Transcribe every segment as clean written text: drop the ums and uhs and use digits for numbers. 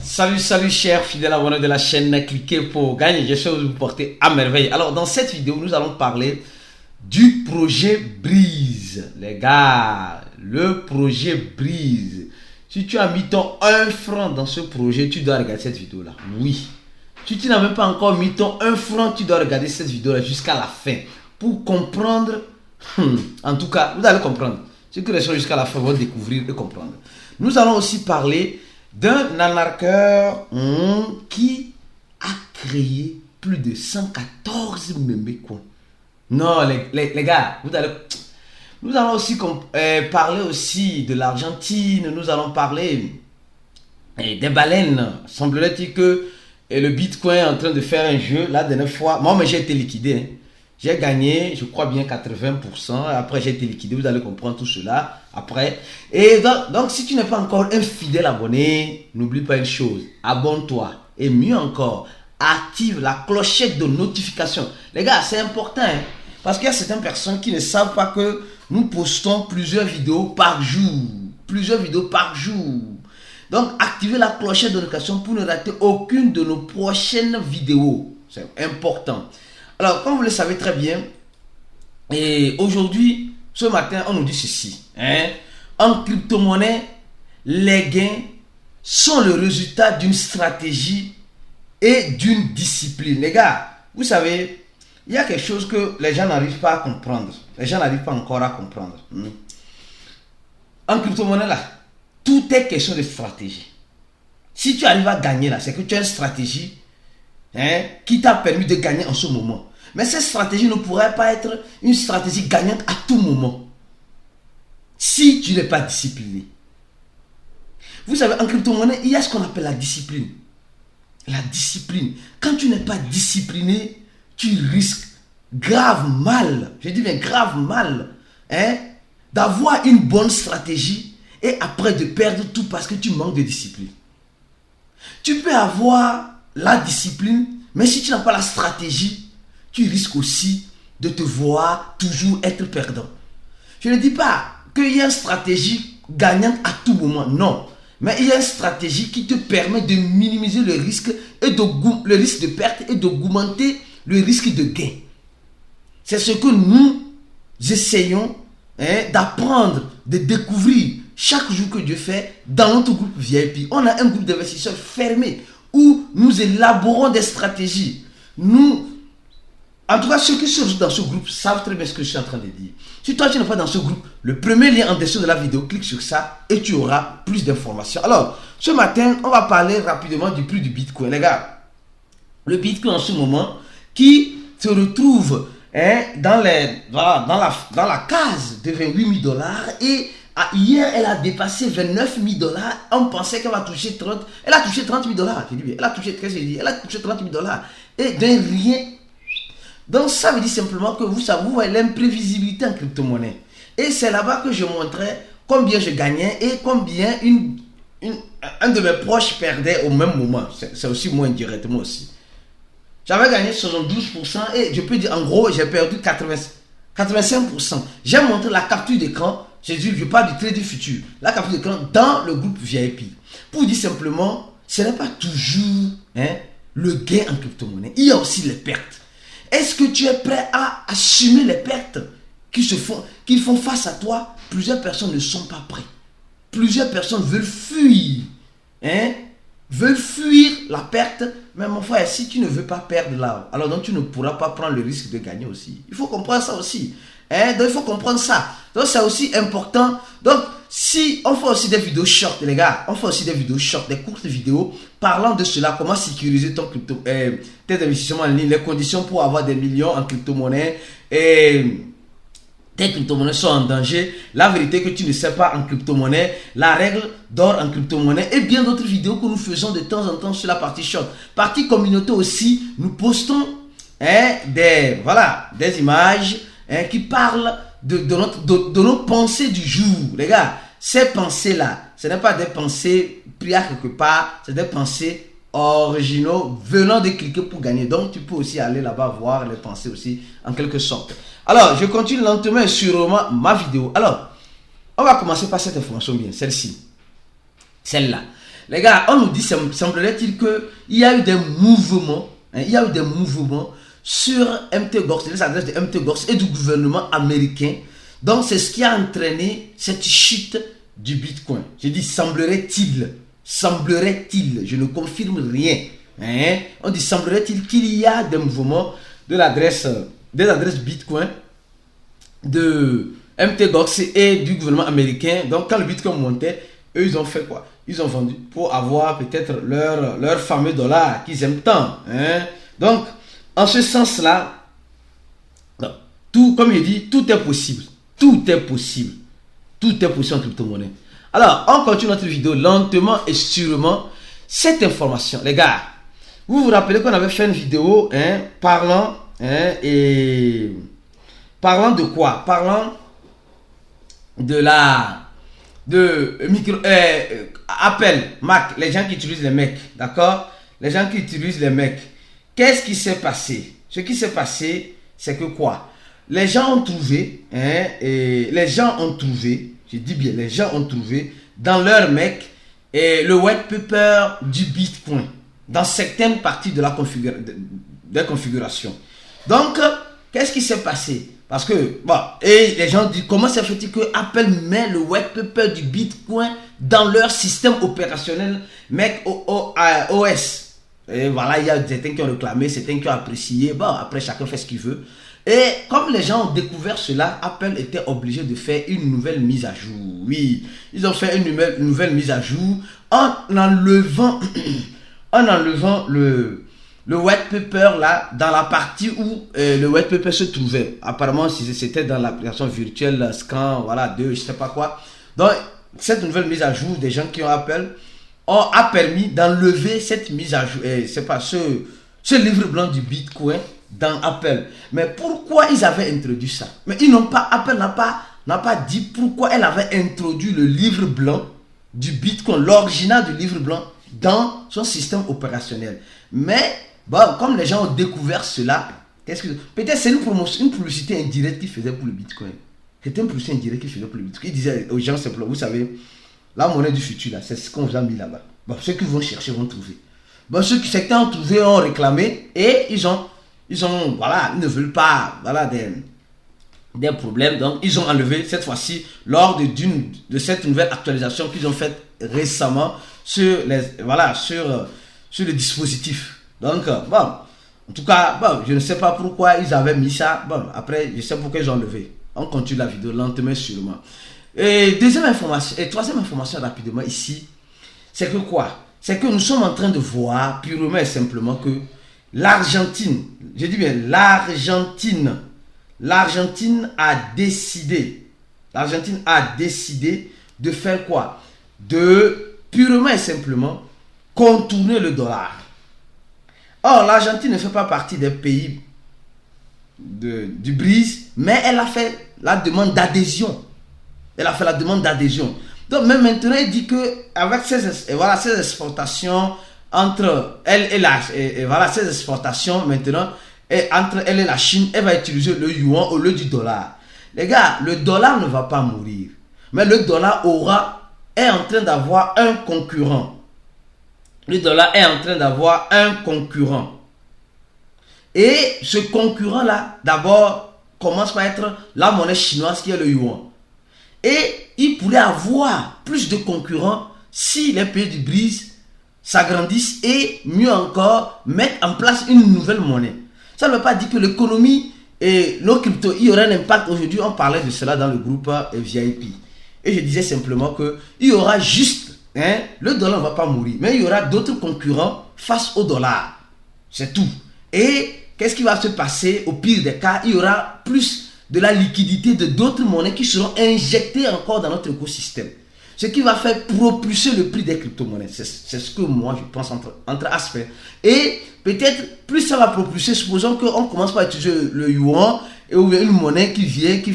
Salut chers fidèles abonnés de la chaîne, cliquez pour gagner, j'espère vous porter à merveille. Alors dans cette vidéo, nous allons parler du projet Brise. Les gars, le projet Brise. Si tu as mis ton 1 franc dans ce projet, tu dois regarder cette vidéo là. Oui. Si tu n'as même pas encore mis ton 1 franc, tu dois regarder cette vidéo là jusqu'à la fin. Pour comprendre, en tout cas, vous allez comprendre. Ceux qui restent jusqu'à la fin vont découvrir et comprendre. Nous allons aussi parler d'un arnaqueur qui a créé plus de 114 mémécoins. Non, les gars, nous allons aussi parler aussi de l'Argentine. Nous allons parler des baleines. Semblerait-il que le Bitcoin est en train de faire un jeu. La dernière fois, moi, j'ai été liquidé. Hein. J'ai gagné, je crois bien 80%. Après, j'ai été liquidé. Vous allez comprendre tout cela après. Et donc, si tu n'es pas encore un fidèle abonné, n'oublie pas une chose. Abonne-toi. Et mieux encore, active la clochette de notification. Les gars, c'est important. Hein, parce qu'il y a certaines personnes qui ne savent pas que nous postons plusieurs vidéos par jour. Plusieurs vidéos par jour. Donc, activez la clochette de notification pour ne rater aucune de nos prochaines vidéos. C'est important. Alors, comme vous le savez très bien, et aujourd'hui, ce matin, on nous dit ceci. Hein? En crypto-monnaie, les gains sont le résultat d'une stratégie et d'une discipline. Les gars, vous savez, il y a quelque chose que les gens n'arrivent pas à comprendre. Les gens n'arrivent pas encore à comprendre. En crypto-monnaie, là, tout est question de stratégie. Si tu arrives à gagner, là, c'est que tu as une stratégie qui t'a permis de gagner en ce moment. Mais cette stratégie ne pourrait pas être une stratégie gagnante à tout moment. Si tu n'es pas discipliné. Vous savez, en crypto-monnaie, il y a ce qu'on appelle la discipline. La discipline. Quand tu n'es pas discipliné, tu risques grave mal. Je dis bien grave mal. D'avoir une bonne stratégie et après de perdre tout parce que tu manques de discipline. Tu peux avoir la discipline, mais si tu n'as pas la stratégie, tu risques aussi de te voir toujours être perdant. Je ne dis pas qu'il y a une stratégie gagnante à tout moment, non. Mais il y a une stratégie qui te permet de minimiser le risque de perte et d'augmenter le risque de gain. C'est ce que nous essayons d'apprendre, de découvrir chaque jour que Dieu fait dans notre groupe VIP. On a un groupe d'investisseurs fermé où nous élaborons des stratégies. En tout cas, ceux qui sont dans ce groupe savent très bien ce que je suis en train de dire. Si toi tu n'es pas dans ce groupe, le premier lien en dessus de la vidéo, clique sur ça et tu auras plus d'informations. Alors, ce matin, on va parler rapidement du prix du Bitcoin. Les gars, le Bitcoin en ce moment qui se retrouve dans la case de 28 000 $ et hier, elle a dépassé 29 000 $. On pensait qu'elle va toucher 30. Elle a touché 30 000 $. Je dis bien, elle a touché 30 000 $. Et d'un rien. Donc, ça veut dire simplement que vous voyez l'imprévisibilité en crypto-monnaie. Et c'est là-bas que je montrais combien je gagnais et combien un de mes proches perdait au même moment. C'est aussi moi indirectement aussi. J'avais gagné 72% et je peux dire, en gros, j'ai perdu 85%. J'ai montré la capture d'écran. J'ai dit, je parle du trading futur. La capture d'écran dans le groupe VIP. Pour dire simplement, ce n'est pas toujours le gain en crypto-monnaie. Il y a aussi les pertes. Est-ce que tu es prêt à assumer les pertes qu'ils font face à toi? Plusieurs personnes ne sont pas prêtes. Plusieurs personnes veulent fuir. Veulent fuir la perte. Mais mon frère, si tu ne veux pas perdre là, alors donc tu ne pourras pas prendre le risque de gagner aussi. Il faut comprendre ça aussi. Donc il faut comprendre ça. Donc c'est aussi important. Donc si on fait aussi des vidéos short, les gars, on fait aussi des vidéos short, des courtes vidéos parlant de cela, comment sécuriser ton tes investissements en ligne, les conditions pour avoir des millions en crypto-monnaie et tes crypto-monnaies sont en danger, la vérité que tu ne sais pas en crypto-monnaie, la règle d'or en crypto-monnaie et bien d'autres vidéos que nous faisons de temps en temps sur la partie short. Partie communauté aussi, nous postons des images qui parlent de nos pensées du jour. Les gars, ces pensées-là, ce n'est pas des pensées prises à quelque part, c'est des pensées originaux venant de cliquer pour gagner. Donc, tu peux aussi aller là-bas voir les pensées aussi, en quelque sorte. Alors, je continue lentement et sûrement ma vidéo. Alors, on va commencer par cette information bien, celle-ci. Celle-là. Les gars, on nous dit, semblerait-il qu'il y a eu des mouvements, il y a eu des mouvements sur Mt. Gox, les adresses de Mt. Gox et du gouvernement américain. Donc, c'est ce qui a entraîné cette chute du Bitcoin. J'ai dit, semblerait-il, je ne confirme rien. On dit, semblerait-il qu'il y a des mouvements de l'adresse, des adresses Bitcoin de Mt. Gox et du gouvernement américain. Donc, quand le Bitcoin montait, eux, ils ont fait quoi? Ils ont vendu pour avoir peut-être leur fameux dollar qu'ils aiment tant. Donc, en ce sens-là, tout, comme je dis, tout est possible. Tout est possible. Tout est possible en crypto-monnaie. Alors, on continue notre vidéo lentement et sûrement. Cette information, les gars, vous vous rappelez qu'on avait fait une vidéo parlant de quoi? Parlant de Apple, Mac, les gens qui utilisent les Mac, d'accord? Les gens qui utilisent les Mac. Qu'est-ce qui s'est passé? Ce qui s'est passé, c'est que quoi? Les gens ont trouvé, je dis bien, les gens ont trouvé dans leur Mac le white paper du Bitcoin dans certaines parties de la configuration. Donc, qu'est-ce qui s'est passé? Parce que, bon, et les gens disent, comment ça fait-il que Apple met le white paper du Bitcoin dans leur système opérationnel Mac OS? Et voilà, il y a certains qui ont réclamé, certains qui ont apprécié. Bon, après, chacun fait ce qu'il veut. Et comme les gens ont découvert cela, Apple était obligé de faire une nouvelle mise à jour. Oui, ils ont fait une nouvelle mise à jour en enlevant le white paper là, dans la partie où le white paper se trouvait. Apparemment, c'était dans l'application virtuelle Scan, voilà, 2, je sais pas quoi. Donc, cette nouvelle mise à jour des gens qui ont Apple a permis d'enlever cette mise à jour, c'est pas ce livre blanc du Bitcoin dans Apple. Mais pourquoi ils avaient introduit ça? Mais Apple n'a pas dit pourquoi elle avait introduit le livre blanc du Bitcoin, l'original du livre blanc, dans son système opérationnel. Mais bon, comme les gens ont découvert cela, peut-être c'est une publicité indirecte qu'ils faisaient pour le Bitcoin. C'était une publicité indirecte qu'ils faisaient pour le Bitcoin. Ils disaient aux gens simplement, vous savez, la monnaie du futur, là, c'est ce qu'on vous a mis là-bas. Bon, ceux qui vont chercher vont trouver. Bon, certains ont trouvé, ont réclamé, et ils ne veulent pas, voilà, des problèmes. Donc, ils ont enlevé cette fois-ci lors de cette nouvelle actualisation qu'ils ont faite récemment sur le dispositif. Donc, bon, en tout cas, bon, je ne sais pas pourquoi ils avaient mis ça. Bon, après, je sais pourquoi ils ont enlevé. On continue la vidéo lentement, sûrement. Et troisième information rapidement ici, c'est que quoi? C'est que nous sommes en train de voir purement et simplement que l'Argentine, je dis bien l'Argentine a décidé de faire quoi? De purement et simplement contourner le dollar. Or, l'Argentine ne fait pas partie des pays du BRICS, mais elle a fait la demande d'adhésion. Donc, même maintenant, il dit que avec ces exportations entre elle et ces exportations maintenant, et entre elle et la Chine, elle va utiliser le yuan au lieu du dollar. Les gars, le dollar ne va pas mourir, mais le dollar est en train d'avoir un concurrent. Et ce concurrent-là, d'abord, commence par être la monnaie chinoise qui est le yuan. Et il pourrait avoir plus de concurrents si les pays du BRICS s'agrandissent et, mieux encore, mettent en place une nouvelle monnaie. Ça ne veut pas dire que l'économie et nos cryptos, il y aura un impact. Aujourd'hui, on parlait de cela dans le groupe VIP. Et je disais simplement qu'il y aura juste, le dollar ne va pas mourir, mais il y aura d'autres concurrents face au dollar. C'est tout. Et qu'est-ce qui va se passer au pire des cas? Il y aura plus de la liquidité de d'autres monnaies qui seront injectées encore dans notre écosystème. Ce qui va faire propulser le prix des crypto-monnaies. C'est ce que moi je pense entre aspects. Et peut-être plus ça va propulser, supposons qu'on commence par utiliser le yuan ou une monnaie qui vient, qui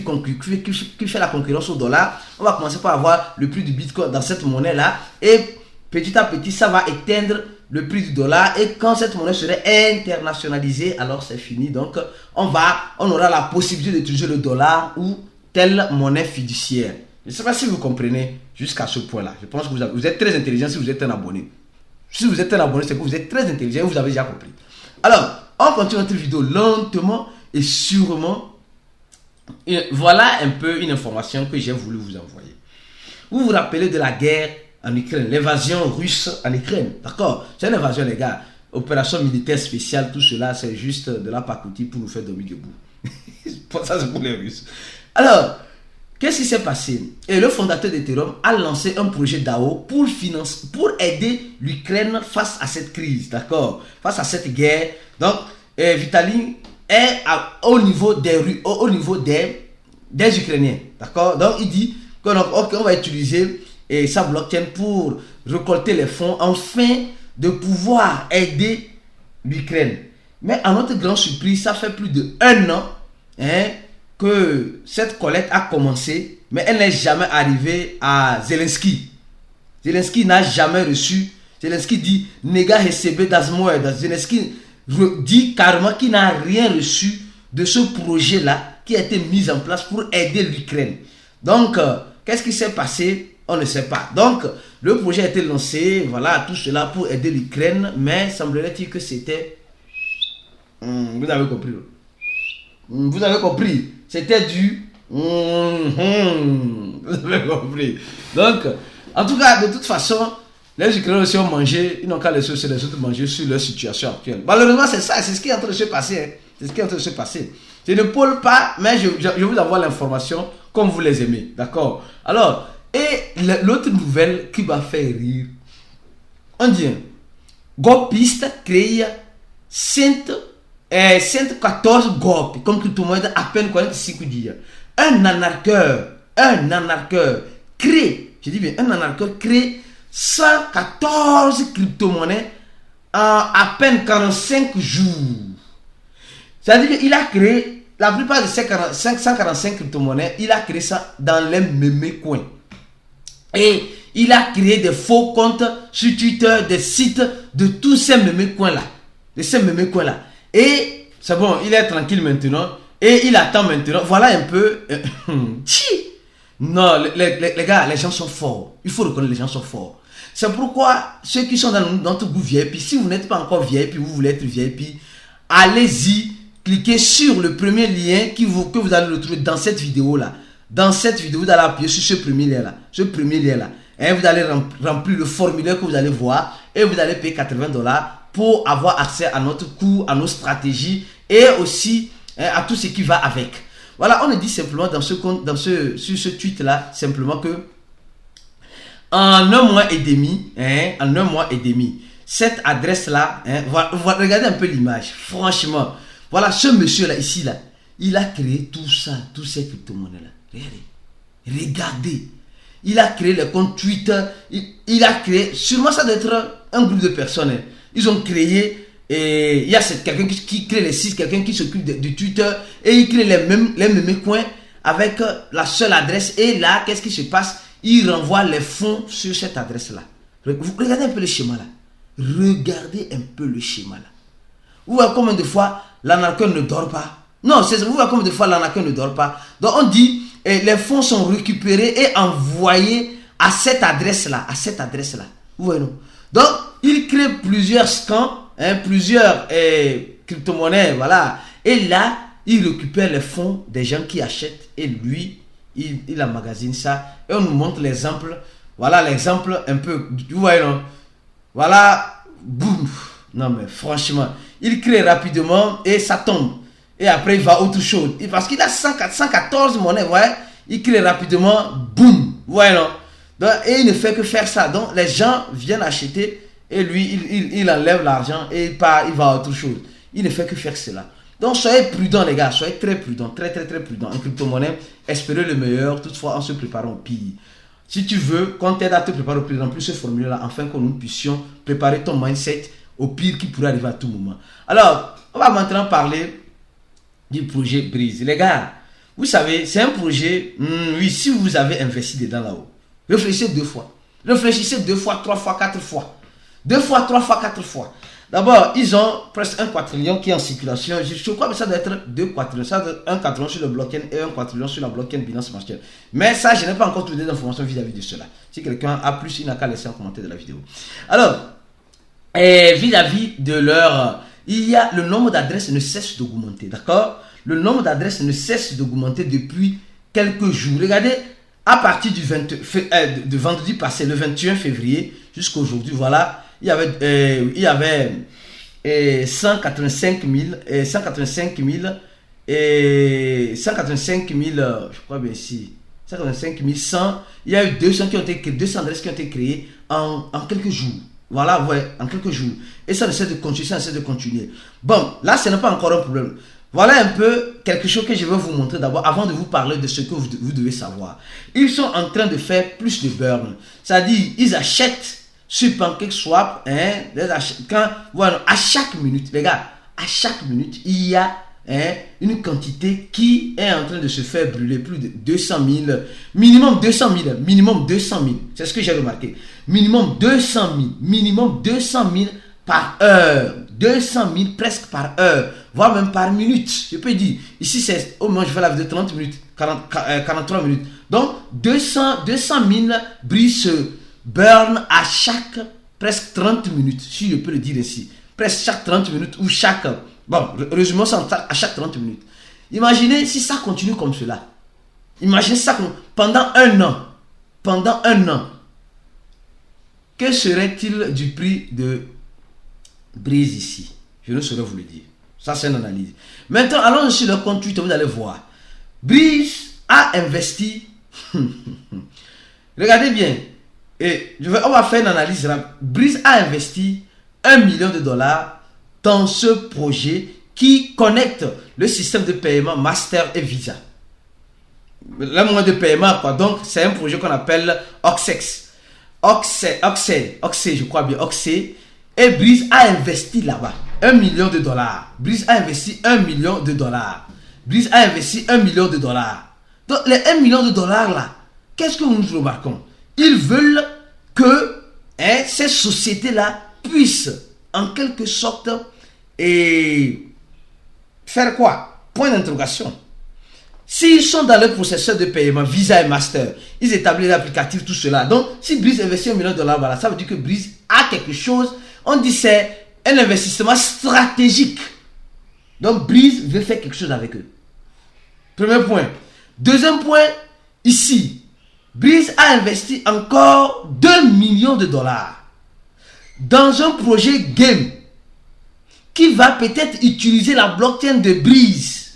fait la concurrence au dollar. On va commencer par avoir le prix du Bitcoin dans cette monnaie-là. Et petit à petit, ça va éteindre le prix du dollar, et quand cette monnaie serait internationalisée, alors c'est fini. Donc on aura la possibilité d'utiliser le dollar ou telle monnaie fiduciaire. Je ne sais pas si vous comprenez jusqu'à ce point-là. Je pense que vous êtes très intelligent si vous êtes un abonné. Si vous êtes un abonné, c'est que vous êtes très intelligent et vous avez déjà compris. Alors, on continue notre vidéo lentement et sûrement. Et voilà un peu une information que j'ai voulu vous envoyer. Vous vous rappelez de la guerre en Ukraine, l'invasion russe en Ukraine, d'accord? C'est une invasion, les gars. Opération militaire spéciale, tout cela, c'est juste de la pacotille pour nous faire dormir debout. Ça, c'est pour les Russes. Alors, qu'est-ce qui s'est passé? Et le fondateur d'Ethereum a lancé un projet DAO pour aider l'Ukraine face à cette crise, d'accord? Face à cette guerre. Donc, Vitalik est au niveau des Ukrainiens, d'accord? Donc, il dit que on va utiliser sa blockchain pour récolter les fonds afin de pouvoir aider l'Ukraine. Mais à notre grande surprise, ça fait plus de 1 an que cette collecte a commencé, mais elle n'est jamais arrivée à Zelensky. Zelensky n'a jamais reçu. Zelensky dit Nega Hesebe Dasmoed. Zelensky dit carrément qu'il n'a rien reçu de ce projet-là qui a été mis en place pour aider l'Ukraine. Donc, qu'est-ce qui s'est passé? On ne sait pas. Donc, le projet a été lancé, voilà, tout cela pour aider l'Ukraine, mais semblerait-il que c'était... vous avez compris. Vous avez compris. C'était du... Vous avez compris. Donc, en tout cas, de toute façon, les Ukrainiens aussi ont mangé, ils n'ont qu'à laisser les autres manger sur leur situation actuelle. Malheureusement, c'est ça, c'est ce qui est en train de se passer. Hein. C'est ce qui est en train de se passer. Je ne pôle pas, mais je vous envoie l'information comme vous les aimez. D'accord? Alors... Et l'autre nouvelle qui m'a fait rire, on dit, Gopiste crée 114 GOP, comme tout le monde à peine 45 jours. Un anarcheur crée, je dis bien, un anarcheur crée 114 crypto-monnaies en à peine 45 jours. C'est-à-dire qu'il a créé, la plupart de ces 145 crypto-monnaies, il a créé ça dans les mêmes coins. Et il a créé des faux comptes sur Twitter, des sites de tous ces mêmes coins-là. Et c'est bon, il est tranquille maintenant. Et il attend maintenant. Voilà un peu. Non, les gars, les gens sont forts. Il faut reconnaître, les gens sont forts. C'est pourquoi ceux qui sont dans notre groupe VIP, si vous n'êtes pas encore VIP, vous voulez être VIP, allez-y, cliquez sur le premier lien que vous allez retrouver dans cette vidéo-là. Dans cette vidéo, vous allez appuyer sur ce premier lien-là. Et vous allez remplir le formulaire que vous allez voir. Et vous allez payer $80 pour avoir accès à notre cours, à nos stratégies et aussi à tout ce qui va avec. Voilà, on a dit simplement sur ce tweet-là, simplement que en 1 mois et demi, cette adresse-là, regardez un peu l'image. Franchement, voilà, ce monsieur-là, ici, là, il a créé tout ça, tous ces crypto-monnaies-là. Regardez. Il a créé les comptes Twitter. Il a créé, sûrement ça doit être un groupe de personnes. Hein. Ils ont créé, et il y a quelqu'un qui crée les sites, quelqu'un qui s'occupe de Twitter, et il crée les mêmes coins avec la seule adresse. Et là, qu'est-ce qui se passe? Il renvoie les fonds sur cette adresse-là. Regardez un peu le schéma-là. Regardez un peu le schéma-là. Vous voyez combien de fois l'anarcheur ne dort pas? Non, vous voyez combien de fois l'anarcheur ne dort pas? Donc on dit, les fonds sont récupérés et envoyés à cette adresse-là. Vous voyez, non? Donc, il crée plusieurs scans, plusieurs crypto-monnaies, voilà. Et là, il récupère les fonds des gens qui achètent et lui, il emmagasine ça. Et on nous montre l'exemple. Voilà l'exemple un peu. Vous voyez, non? Voilà. Boum. Non, mais franchement, il crée rapidement et ça tombe. Et après, il va à autre chose. Parce qu'il a 114 monnaies, vous voyez. Il crée rapidement. Boum. Vous voyez, non? Donc, et il ne fait que faire ça. Donc, les gens viennent acheter et lui, il enlève l'argent et il part, il va à autre chose. Il ne fait que faire cela. Donc, soyez prudents, les gars. Soyez très prudents. Très prudents. En crypto-monnaie, espérez le meilleur. Toutefois, en se préparant au pire. Si tu veux qu'on t'aide à te préparer au pire, remplis ce formulaire-là afin que nous puissions préparer ton mindset au pire qui pourrait arriver à tout moment. Alors, on va maintenant parler du projet Breeze. Les gars, vous savez, c'est un projet, oui, si vous avez investi dedans là-haut, réfléchissez 2 fois. Réfléchissez 2 fois, 3 fois, 4 fois. 2 fois, 3 fois, 4 fois. D'abord, ils ont presque 1 quadrillion qui est en circulation. Je crois que ça doit être 2 quadrillions. Ça doit être 1 quadrillion sur le blockchain et 1 quadrillion sur la blockchain Binance Smart Chain. Mais ça, je n'ai pas encore trouvé d'informations vis-à-vis de cela. Si quelqu'un a plus, il n'a qu'à laisser un commentaire de la vidéo. Alors, vis-à-vis de leur... il y a le nombre d'adresses ne cesse d'augmenter, d'accord? Le nombre d'adresses ne cesse d'augmenter depuis quelques jours. Regardez, à partir du de vendredi passé, le 21 février, jusqu'à aujourd'hui, voilà, il y avait 185 000, je crois bien ici, 185 100, il y a eu 200 adresses qui ont été créées en quelques jours. Voilà, ouais, en quelques jours. Et ça essaie de continuer, ça essaie de continuer. Bon, là, ce n'est pas encore un problème. Voilà un peu quelque chose que je vais vous montrer d'abord avant de vous parler de ce que vous devez savoir. Ils sont en train de faire plus de burn. C'est-à-dire, ils achètent sur PancakeSwap, voilà, à chaque minute, les gars, à chaque minute, il y a une quantité qui est en train de se faire brûler, plus de 200 000, minimum 200 000, c'est ce que j'ai remarqué, minimum 200 000 par heure, 200 000 presque par heure, voire même par minute, je peux dire, ici c'est, au moins je fais la vidéo de 30 minutes, 43 minutes, donc 200 000 brises se burn à chaque presque 30 minutes, si je peux le dire ainsi, presque chaque 30 minutes ou chaque... Bon, résumons ça à chaque 30 minutes. Imaginez si ça continue comme cela. Imaginez ça pendant un an. Pendant un an. Que serait-il du prix de Breeze ici? Je ne saurais vous le dire. Ça, c'est une analyse. Maintenant, allons sur le compte Twitter, vous allez voir. Breeze a investi. Regardez bien. Et on va faire une analyse. Breeze a investi $1 million dans ce projet qui connecte le système de paiement Master et Visa. Le moyen de paiement, quoi. Donc, c'est un projet qu'on appelle Oxex. Oxey, je crois bien, Oxey. Et Breeze a investi là-bas $1 million. Breeze a investi $1 million. Breeze a investi $1 million. Donc, les $1 million là, qu'est-ce que nous remarquons? Ils veulent que ces sociétés-là puissent en quelque sorte faire quoi? Point d'interrogation. S'ils sont dans le processus de paiement Visa et Master, ils établissent l'applicatif, tout cela. Donc, si Breeze investit $1 million, voilà, ça veut dire que Breeze a quelque chose. On dit c'est un investissement stratégique. Donc, Breeze veut faire quelque chose avec eux. Premier point. Deuxième point, ici, Breeze a investi encore $2 millions dans un projet game qui va peut-être utiliser la blockchain de Breeze.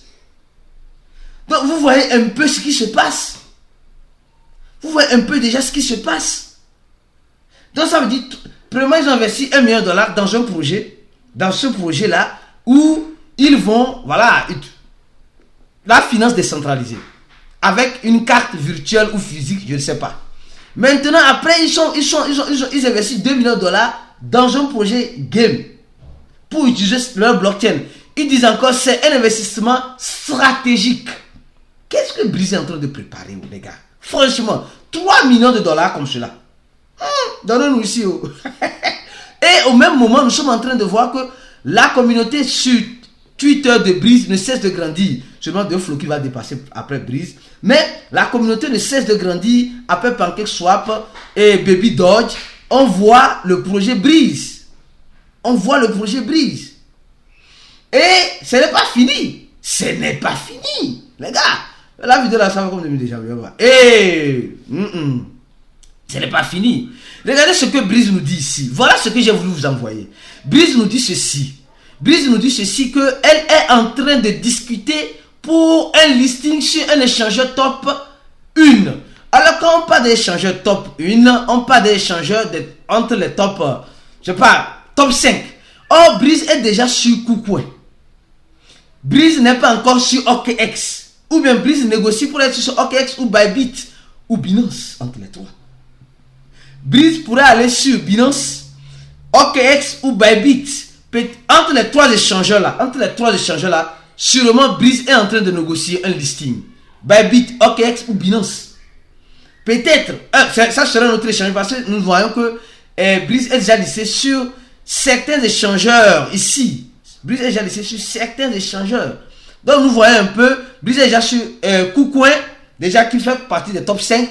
Donc vous voyez un peu ce qui se passe. Vous voyez un peu déjà ce qui se passe. Donc ça veut dire, premièrement, ils ont investi $1 million dans un projet, dans ce projet-là, où ils vont, voilà, la finance décentralisée, avec une carte virtuelle ou physique, je ne sais pas. Maintenant, après, ils investissent $2 millions dans un projet game pour utiliser leur blockchain. Ils disent encore c'est un investissement stratégique. Qu'est-ce que Breeze est en train de préparer, les gars? Franchement, $3 millions comme cela. Donnez-nous ici. Et au même moment, nous sommes en train de voir que la communauté sur Twitter de Breeze ne cesse de grandir. Seulement deux flots qui va dépasser après Breeze. Mais la communauté ne cesse de grandir après PancakeSwap et Baby Dodge. On voit le projet Breeze. On voit le projet Breeze. Et ce n'est pas fini. Ce n'est pas fini. Les gars, la vidéo là, ça va comme déjà. Et ce n'est pas fini. Regardez ce que Breeze nous dit ici. Voilà ce que j'ai voulu vous envoyer. Breeze nous dit ceci. Breeze nous dit ceci, qu'elle est en train de discuter pour un listing sur un échangeur top 1. Alors quand on parle d'échangeur top 1, on parle d'échangeur entre les top, je sais pas, top 5. Or, Breeze est déjà sur KuCoin. Breeze n'est pas encore sur OKX. Ou bien Breeze négocie pour être sur OKX ou Bybit ou Binance, entre les trois. Breeze pourrait aller sur Binance, OKX ou Bybit. Entre les trois échangeurs là, sûrement Breeze est en train de négocier un listing. Bybit, OKX ou Binance. Peut-être, ça serait notre échange parce que nous voyons que Breeze est déjà listé sur certains échangeurs ici. Breeze est déjà laissé sur certains échangeurs. Donc nous voyons un peu, Breeze est déjà sur KuCoin, déjà qui fait partie des top 5.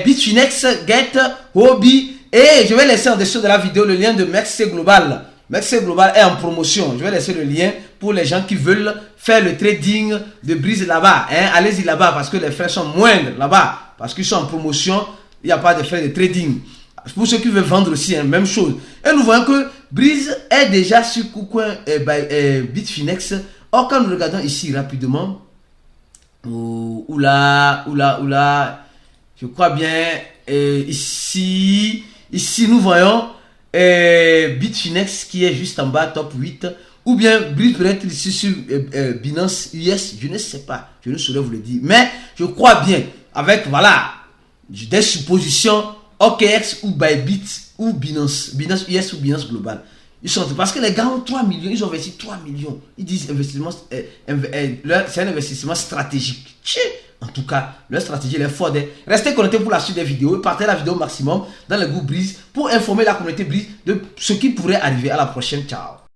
Bitfinex, Get, Hobby. Et je vais laisser en dessous de la vidéo le lien de MEXC Global. MEXC Global est en promotion. Je vais laisser le lien pour les gens qui veulent faire le trading de Breeze là-bas. Hein? Allez-y là-bas parce que les frais sont moindres là-bas. Parce qu'ils sont en promotion, il n'y a pas de frais de trading. Pour ceux qui veulent vendre aussi, hein, même chose. Et nous voyons que Breeze est déjà sur KuCoin Bitfinex. Or, quand nous regardons ici rapidement, oula, je crois bien, ici nous voyons Bitfinex qui est juste en bas, top 8. Ou bien Breeze peut être ici sur Binance US, je ne sais pas, je ne saurais vous le dire. Mais je crois bien, avec voilà, des suppositions, OKX ou Bybit ou Binance US ou Binance Global. Ils sont, parce que les gars ont 3 millions, ils ont investi 3 millions. Ils disent investissement, c'est un investissement stratégique. En tout cas, leur stratégie elle est forte. Restez connectés pour la suite des vidéos et partagez la vidéo au maximum dans le groupe Breeze pour informer la communauté Breeze de ce qui pourrait arriver. À la prochaine. Ciao.